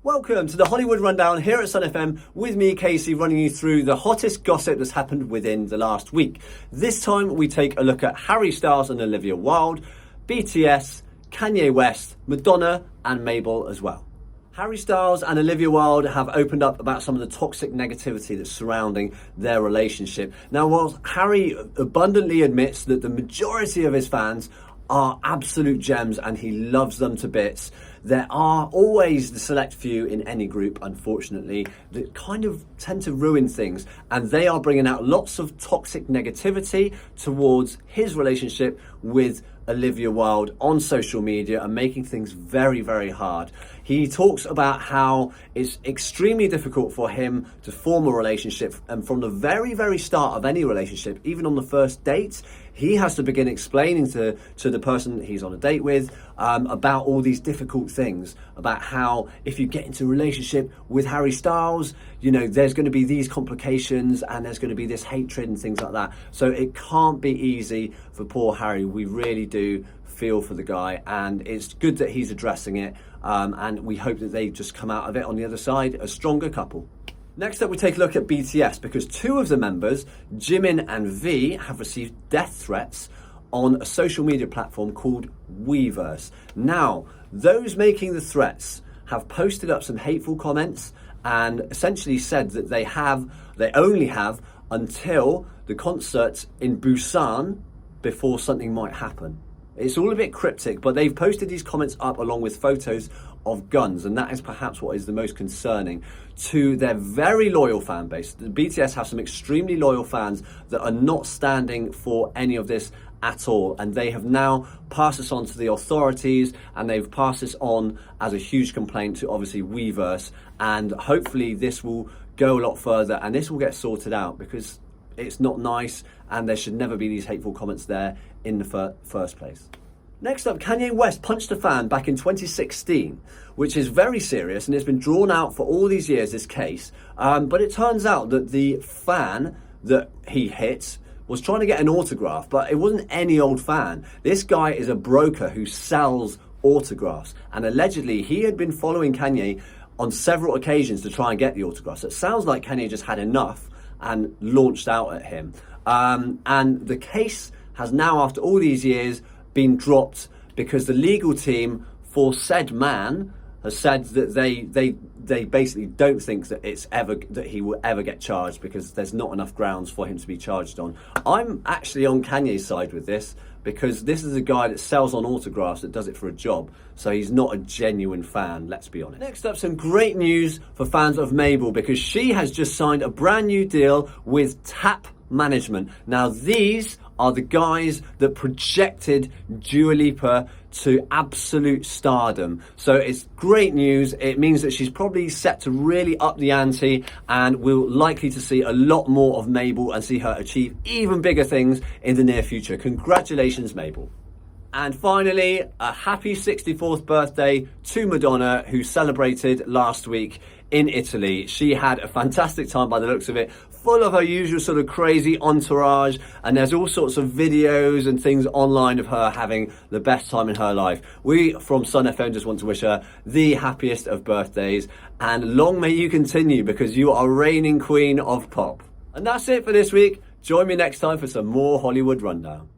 Welcome to the Hollywood Rundown here at Sun FM with me, Kay-cee, running you through the hottest gossip that's happened within the last week. This time we take a look at Harry Styles and Olivia Wilde, BTS, Kanye West, Madonna and MABEL as well. Harry Styles and Olivia Wilde have opened up about some of the toxic negativity that's surrounding their relationship. Now, while Harry abundantly admits that the majority of his fans are absolute gems and he loves them to bits, there are always the select few in any group, unfortunately, that kind of tend to ruin things, and they are bringing out lots of toxic negativity towards his relationship with Olivia Wilde on social media and making things very, very hard. He talks about how it's extremely difficult for him to form a relationship, and from the very, very start of any relationship, even on the first date, he has to begin explaining to the person he's on a date with about all these difficult things, about how if you get into a relationship with Harry Styles, you know, there's going to be these complications and there's going to be this hatred and things like that. So it can't be easy for poor Harry. We really do feel for the guy, and it's good that he's addressing it, and we hope that they just come out of it on the other side a stronger couple. Next up, we take a look at BTS, because two of the members, Jimin and V, have received death threats on a social media platform called Weverse. Now, those making the threats have posted up some hateful comments and essentially said that they only have until the concert in Busan before something might happen. It's all a bit cryptic, but they've posted these comments up along with photos of guns, and that is perhaps what is the most concerning to their very loyal fan base. The BTS have some extremely loyal fans that are not standing for any of this at all, and they have now passed this on to the authorities, and they've passed this on as a huge complaint to obviously Weverse, and hopefully this will go a lot further and this will get sorted out, because it's not nice and there should never be these hateful comments there in the first place. Next up, Kanye West punched a fan back in 2016, which is very serious, and it's been drawn out for all these years, this case. But it turns out that the fan that he hit was trying to get an autograph, but it wasn't any old fan. This guy is a broker who sells autographs, and allegedly he had been following Kanye on several occasions to try and get the autographs. So it sounds like Kanye just had enough and launched out at him. And the case has now, after all these years, been dropped because the legal team for said man has said that they basically don't think that he will ever get charged, because there's not enough grounds for him to be charged on. I'm actually on Kanye's side with this, because this is a guy that sells on autographs, that does it for a job, so he's not a genuine fan, let's be honest. Next up, some great news for fans of MABEL, because she has just signed a brand new deal with Tap Management. Now, these are the guys that projected Dua Lipa to absolute stardom. So it's great news. It means that she's probably set to really up the ante, and we're likely to see a lot more of MABEL and see her achieve even bigger things in the near future. Congratulations, MABEL. And finally, a happy 64th birthday to Madonna, who celebrated last week in Italy. She had a fantastic time by the looks of it, full of her usual sort of crazy entourage, and there's all sorts of videos and things online of her having the best time in her life. We from Sun FM just want to wish her the happiest of birthdays, and long may you continue, because you are reigning queen of pop. And that's it for this week. Join me next time for some more Hollywood Rundown.